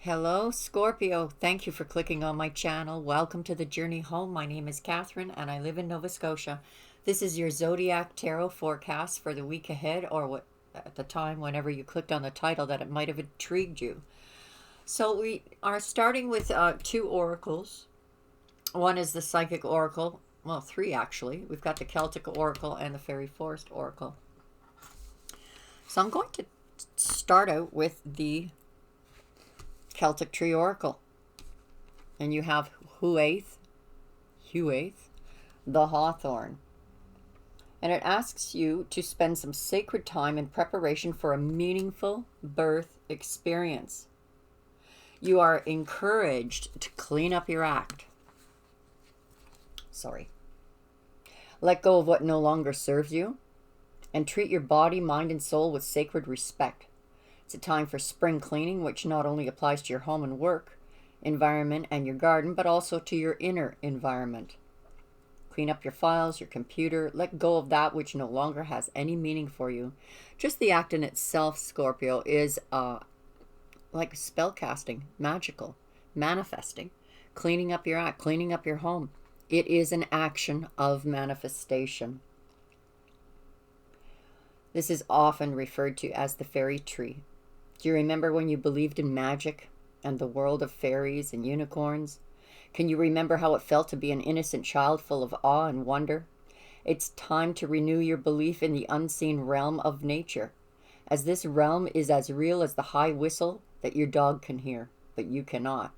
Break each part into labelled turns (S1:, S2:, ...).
S1: Hello, Scorpio. Thank you for clicking on my channel. Welcome to the journey home. My name is Catherine and I live in Nova Scotia. This is your Zodiac Tarot forecast for the week ahead, or what at the time whenever you clicked on the title that it might have intrigued you. So we are starting with two oracles. One is the Psychic Oracle. Well, three actually. We've got the Celtic Oracle and the Fairy Forest Oracle. So I'm going to start out with the Celtic Tree Oracle. And you have Huaith, the Hawthorn. And it asks you to spend some sacred time in preparation for a meaningful birth experience. You are encouraged to clean up your act. Let go of what no longer serves you and treat your body, mind, and soul with sacred respect. It's a time for spring cleaning, which not only applies to your home and work environment and your garden, but also to your inner environment. Clean up your files, your computer. Let go of that which no longer has any meaning for you. Just the act in itself, Scorpio, is like spell casting, magical, manifesting, cleaning up your act, cleaning up your home. It is an action of manifestation. This is often referred to as the fairy tree. Do you remember when you believed in magic and the world of fairies and unicorns? Can you remember how it felt to be an innocent child full of awe and wonder? It's time to renew your belief in the unseen realm of nature, as this realm is as real as the high whistle that your dog can hear, but you cannot.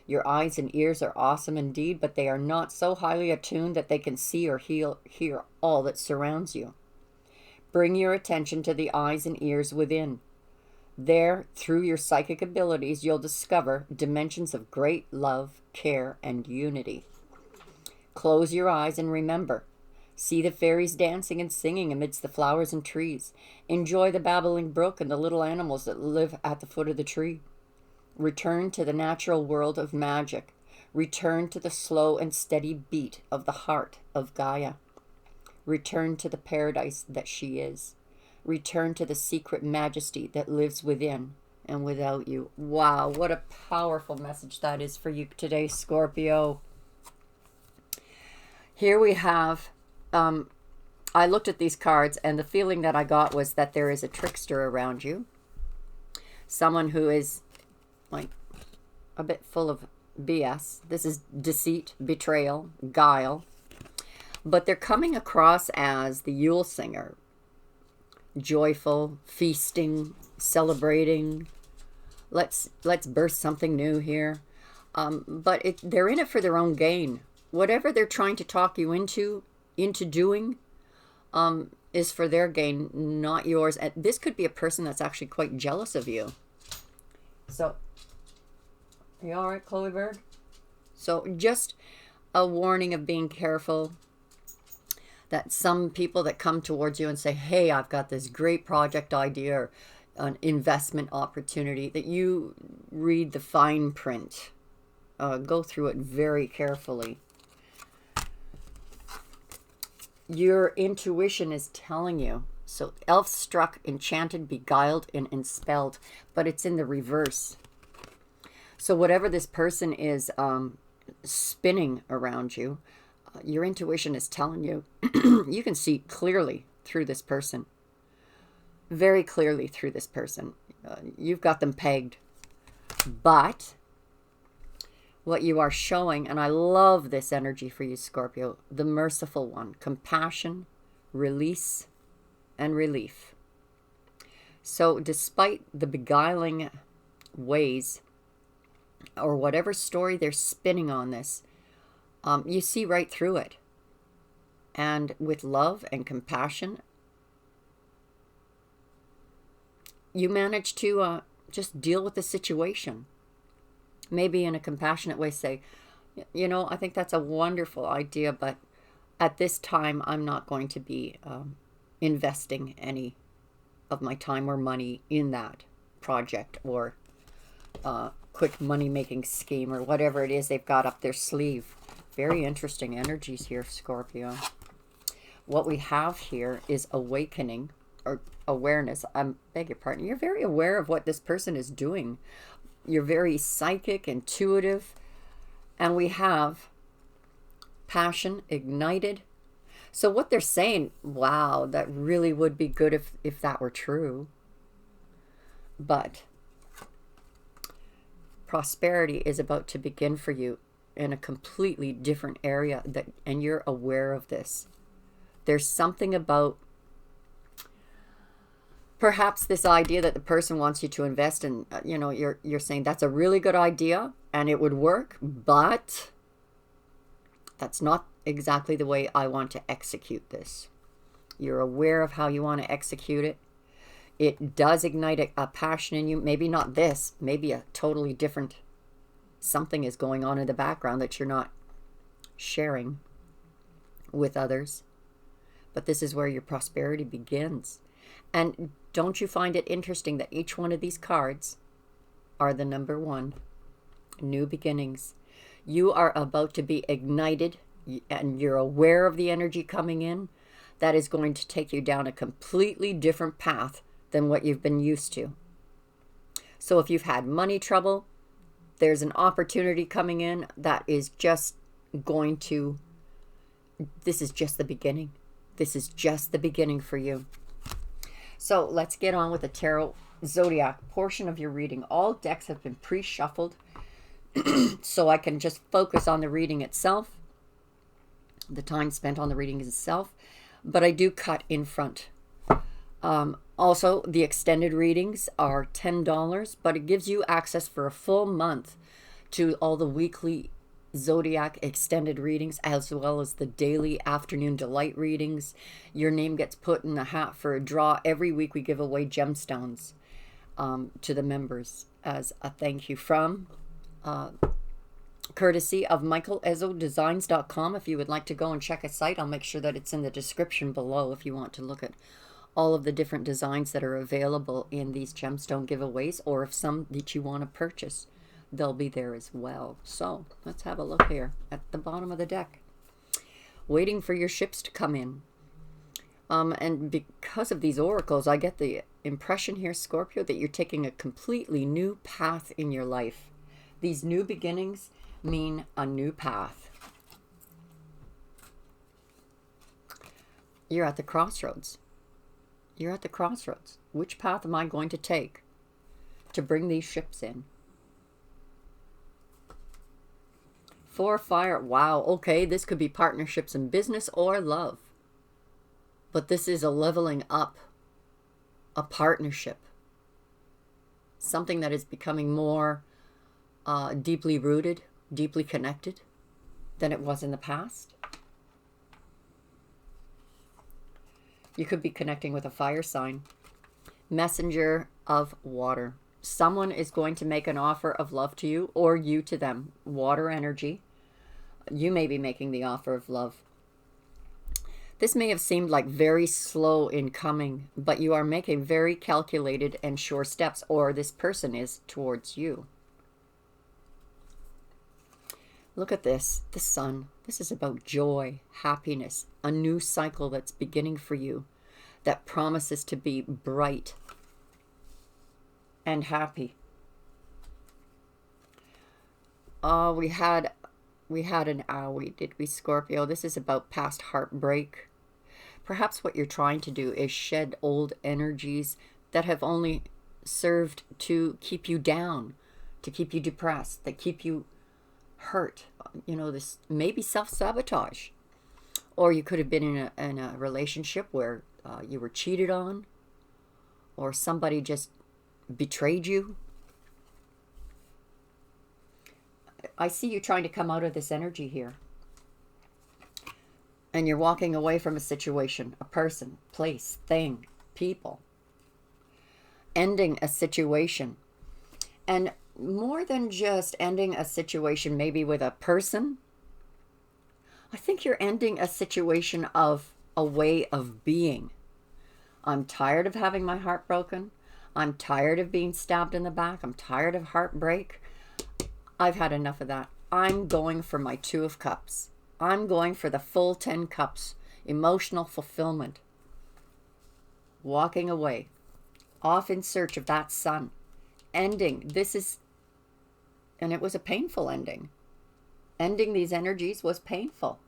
S1: Your eyes and ears are awesome indeed, but they are not so highly attuned that they can see or hear all that surrounds you. Bring your attention to the eyes and ears within. There, through your psychic abilities, you'll discover dimensions of great love, care, and unity. Close your eyes and remember. See the fairies dancing and singing amidst the flowers and trees. Enjoy the babbling brook and the little animals that live at the foot of the tree. Return to the natural world of magic. Return to the slow and steady beat of the heart of Gaia. Return to the paradise that she is. Return to the secret majesty that lives within and without you. Wow, what a powerful message that is for you today, Scorpio. Here we have, I looked at these cards and the feeling that I got was that there is a trickster around you. Someone who is like a bit full of BS. This is deceit, betrayal, guile. But they're coming across as the Yule singer. Joyful, feasting, celebrating. Let's burst something new here. But they're in it for their own gain. Whatever they're trying to talk you into doing is for their gain, not yours. And this could be a person that's actually quite jealous of you. So, are you all right, Chloe Bird? So just a warning of being careful. That some people that come towards you and say, hey, I've got this great project idea or an investment opportunity, that you read the fine print. Go through it very carefully. Your intuition is telling you. So elf struck, enchanted, beguiled, and enspelled. But it's in the reverse. So whatever this person is spinning around you, your intuition is telling you, you can see clearly through this person. Very clearly through this person. You've got them pegged. But what you are showing, and I love this energy for you, Scorpio, the merciful one, compassion, release, and relief. So despite the beguiling ways, or whatever story they're spinning on this, you see right through it. And with love and compassion, you manage to just deal with the situation. Maybe in a compassionate way say, you know, I think that's a wonderful idea, but at this time, I'm not going to be investing any of my time or money in that project or quick money-making scheme or whatever it is they've got up their sleeve. Very interesting energies here, Scorpio. What we have here is awakening or awareness. I beg your pardon. You're very aware of what this person is doing. You're very psychic, intuitive. And we have passion, ignited. So what they're saying, wow, that really would be good if that were true. But prosperity is about to begin for you in a completely different area, and you're aware of this. There's something about perhaps this idea that the person wants you to invest in, you're saying that's a really good idea and it would work, but that's not exactly the way I want to execute this. You're aware of how you want to execute it. It does ignite a passion in you. Maybe not this, maybe a totally different something is going on in the background that you're not sharing with others. But this is where your prosperity begins. And don't you find it interesting that each one of these cards are the number 1, new beginnings. You are about to be ignited, and you're aware of the energy coming in. That is going to take you down a completely different path than what you've been used to. So if you've had money trouble, there's an opportunity coming in that is just going to, this is just the beginning. This is just the beginning for you. So let's get on with the Tarot Zodiac portion of your reading. All decks have been pre-shuffled so I can just focus on the reading itself, the time spent on the reading itself, but I do cut in front. Also, the extended readings are $10, but it gives you access for a full month to all the weekly Zodiac extended readings, as well as the daily afternoon delight readings. Your name gets put in the hat for a draw. Every week we give away gemstones to the members as a thank you from courtesy of michaelezzodesigns.com. If you would like to go and check a site, I'll make sure that it's in the description below if you want to look at all of the different designs that are available in these gemstone giveaways, or if some that you want to purchase, they'll be there as well. So let's have a look here at the bottom of the deck. Waiting for your ships to come in. And because of these oracles, I get the impression here, Scorpio, that you're taking a completely new path in your life. These new beginnings mean a new path. You're at the crossroads. You're at the crossroads. Which path am I going to take to bring these ships in? 4 fire. Wow. Okay, this could be partnerships in business or love. But this is a leveling up, a partnership. Something that is becoming more deeply rooted, deeply connected than it was in the past. You could be connecting with a fire sign. Messenger of water. Someone is going to make an offer of love to you, or you to them. Water energy. You may be making the offer of love. This may have seemed like very slow in coming, but you are making very calculated and sure steps, or this person is towards you. Look at this, the sun. This is about joy, happiness, a new cycle that's beginning for you that promises to be bright and happy. We had an owie, did we, Scorpio? This is about past heartbreak. Perhaps what you're trying to do is shed old energies that have only served to keep you down, to keep you depressed, that keep you hurt. You know, this maybe self-sabotage. Or you could have been in a relationship where you were cheated on, or somebody just betrayed you. I see you trying to come out of this energy here. And you're walking away from a situation, a person, place, thing, people. Ending a situation. And more than just ending a situation maybe with a person, I think you're ending a situation of a way of being. I'm tired of having my heart broken. I'm tired of being stabbed in the back. I'm tired of heartbreak. I've had enough of that. I'm going for my 2 of Cups. I'm going for the full 10 cups. Emotional fulfillment. Walking away. Off in search of that sun. Ending. This is And it was a painful ending. Ending these energies was painful,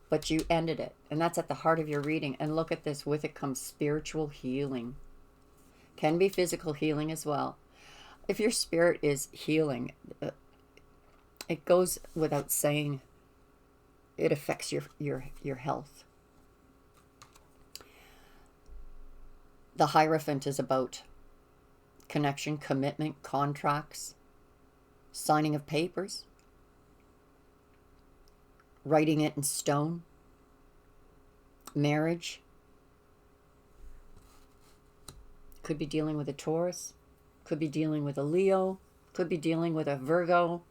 S1: but you ended it. And that's at the heart of your reading. And look at this. With it comes spiritual healing. Can be physical healing as well. If your spirit is healing, it goes without saying, it affects your health. The Hierophant is about connection, commitment, contracts, signing of papers, writing it in stone, marriage. Could be dealing with a Taurus, could be dealing with a Leo, could be dealing with a Virgo.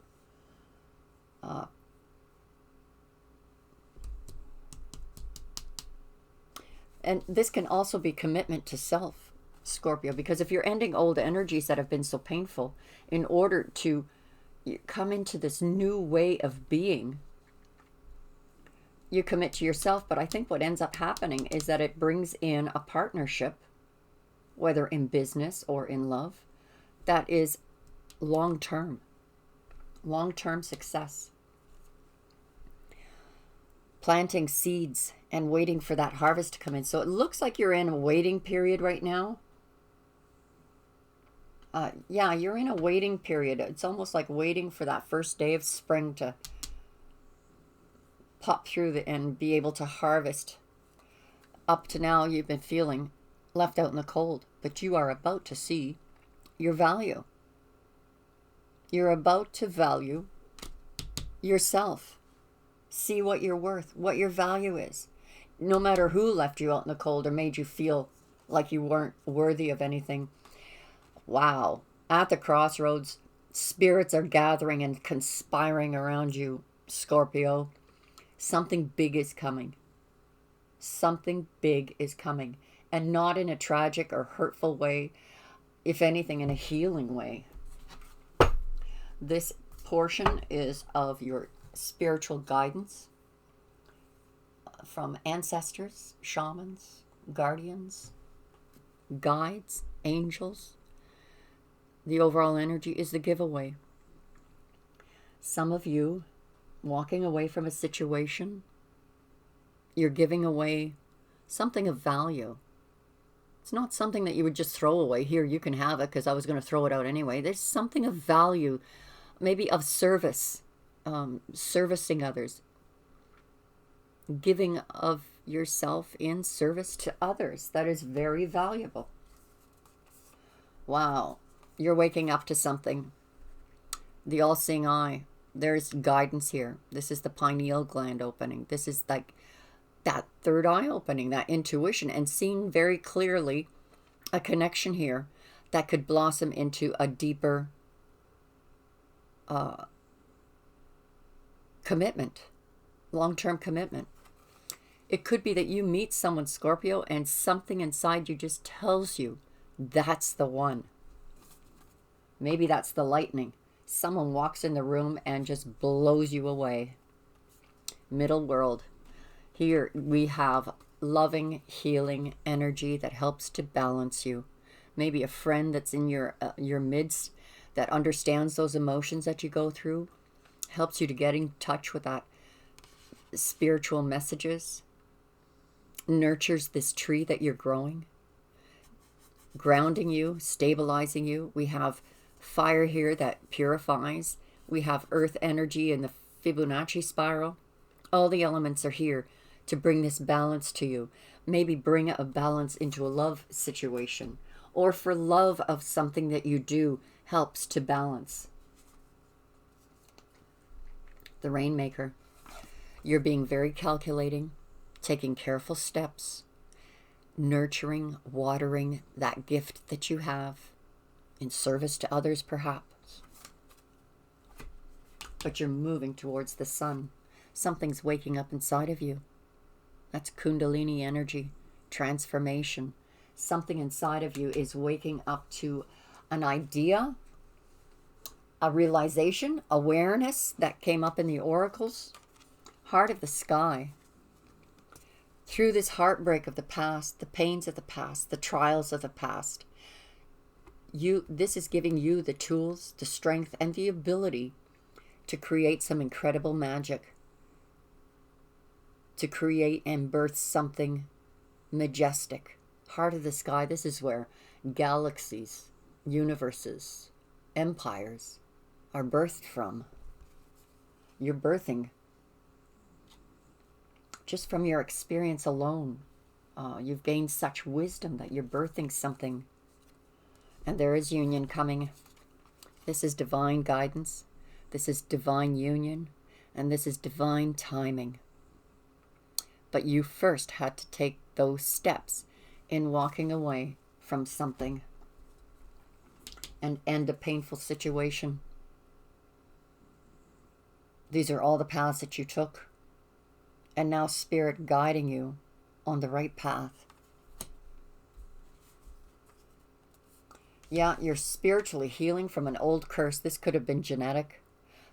S1: And this can also be commitment to self, Scorpio, because if you're ending old energies that have been so painful, in order to come into this new way of being, you commit to yourself. But I think what ends up happening is that it brings in a partnership, whether in business or in love, that is long-term success. Planting seeds and waiting for that harvest to come in. So it looks like you're in a waiting period right now. Yeah, you're in a waiting period. It's almost like waiting for that first day of spring to pop through and be able to harvest. Up to now, you've been feeling left out in the cold, but you are about to see your value. You're about to value yourself. See what you're worth, what your value is. No matter who left you out in the cold or made you feel like you weren't worthy of anything. Wow. At the crossroads, spirits are gathering and conspiring around you, Scorpio. Something big is coming. Something big is coming. And not in a tragic or hurtful way. If anything, in a healing way. This portion is of your spiritual guidance from ancestors, shamans, guardians, guides, angels. The overall energy is the giveaway. Some of you walking away from a situation, you're giving away something of value. It's not something that you would just throw away. Here, you can have it because I was going to throw it out anyway. There's something of value, maybe of service, servicing others, giving of yourself in service to others. That is very valuable. Wow. You're waking up to something. The all-seeing eye. There's guidance here. This is the pineal gland opening. This is like that third eye opening, that intuition, and seeing very clearly a connection here that could blossom into a deeper commitment, long-term commitment. It could be that you meet someone, Scorpio, and something inside you just tells you that's the one. Maybe that's the lightning. Someone walks in the room and just blows you away. Middle world. Here we have loving, healing energy that helps to balance you. Maybe a friend that's in your midst that understands those emotions that you go through, helps you to get in touch with that spiritual messages, nurtures this tree that you're growing, grounding you, stabilizing you. We have fire here that purifies. We have earth energy in the Fibonacci spiral. All the elements are here to bring this balance to you. Maybe bring a balance into a love situation, or for love of something that you do helps to balance. The Rainmaker. You're being very calculating, taking careful steps, nurturing, watering that gift that you have in service to others perhaps. But you're moving towards the sun. Something's waking up inside of you. That's Kundalini energy, transformation. Something inside of you is waking up to an idea, a realization, awareness that came up in the oracles. Heart of the sky. Through this heartbreak of the past, the pains of the past, the trials of the past, This is giving you the tools, the strength, and the ability to create some incredible magic, to create and birth something majestic. Heart of the sky, this is where galaxies, universes, empires are birthed from. You're birthing just from your experience alone. You've gained such wisdom that you're birthing something. And there is union coming. This is divine guidance. This is divine union. And this is divine timing. But you first had to take those steps in walking away from something and end a painful situation. These are all the paths that you took. And now Spirit guiding you on the right path. Yeah, you're spiritually healing from an old curse. This could have been genetic.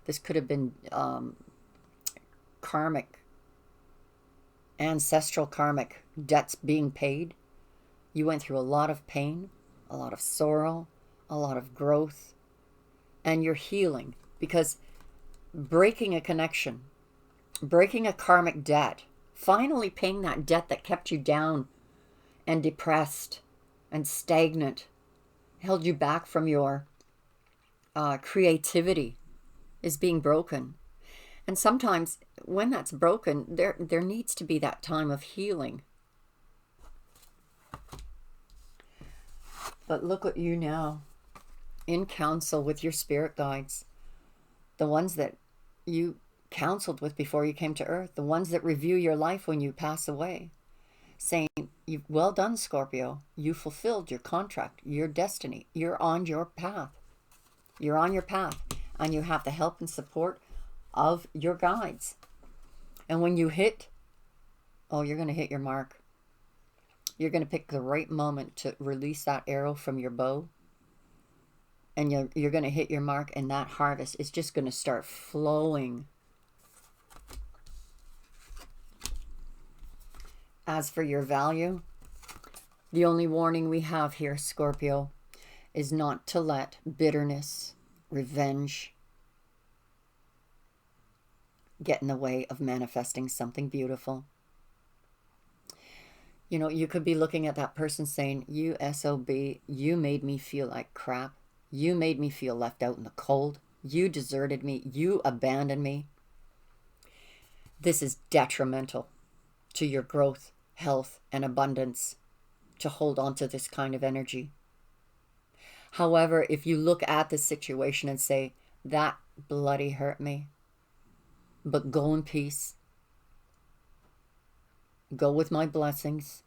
S1: This could have been karmic, ancestral karmic debts being paid. You went through a lot of pain, a lot of sorrow, a lot of growth, and you're healing because breaking a connection, breaking a karmic debt, finally paying that debt that kept you down and depressed and stagnant, held you back from your creativity, is being broken. And sometimes when that's broken, there needs to be that time of healing. But look at you now, in counsel with your spirit guides, the ones that you counseled with before you came to earth, the ones that review your life when you pass away, saying, well done, Scorpio. You fulfilled your contract, your destiny. You're on your path. You're on your path, and you have the help and support of your guides. And when you hit, you're going to hit your mark. You're going to pick the right moment to release that arrow from your bow. And you're going to hit your mark, and that harvest is just going to start flowing. As for your value, the only warning we have here, Scorpio, is not to let bitterness, revenge get in the way of manifesting something beautiful. You know, you could be looking at that person saying, you SOB, you made me feel like crap. You made me feel left out in the cold. You deserted me. You abandoned me. This is detrimental to your growth, health, and abundance to hold on to this kind of energy. However, if you look at the situation and say, that bloody hurt me, but go in peace. Go with my blessings.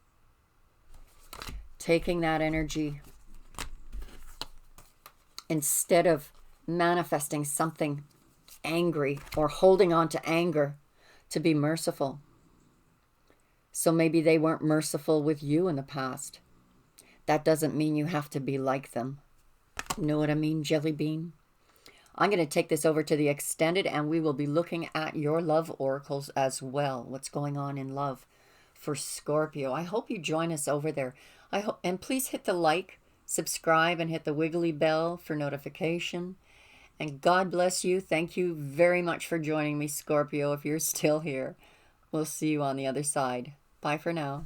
S1: Taking that energy, instead of manifesting something angry or holding on to anger, to be merciful. So maybe they weren't merciful with you in the past. That doesn't mean you have to be like them. Know what I mean, Jelly Bean? I'm going to take this over to the extended, and we will be looking at your love oracles as well. What's going on in love for Scorpio. I hope you join us over there. And please hit the like, subscribe, and hit the wiggly bell for notification. And God bless you. Thank you very much for joining me, Scorpio, if you're still here. We'll see you on the other side. Bye for now.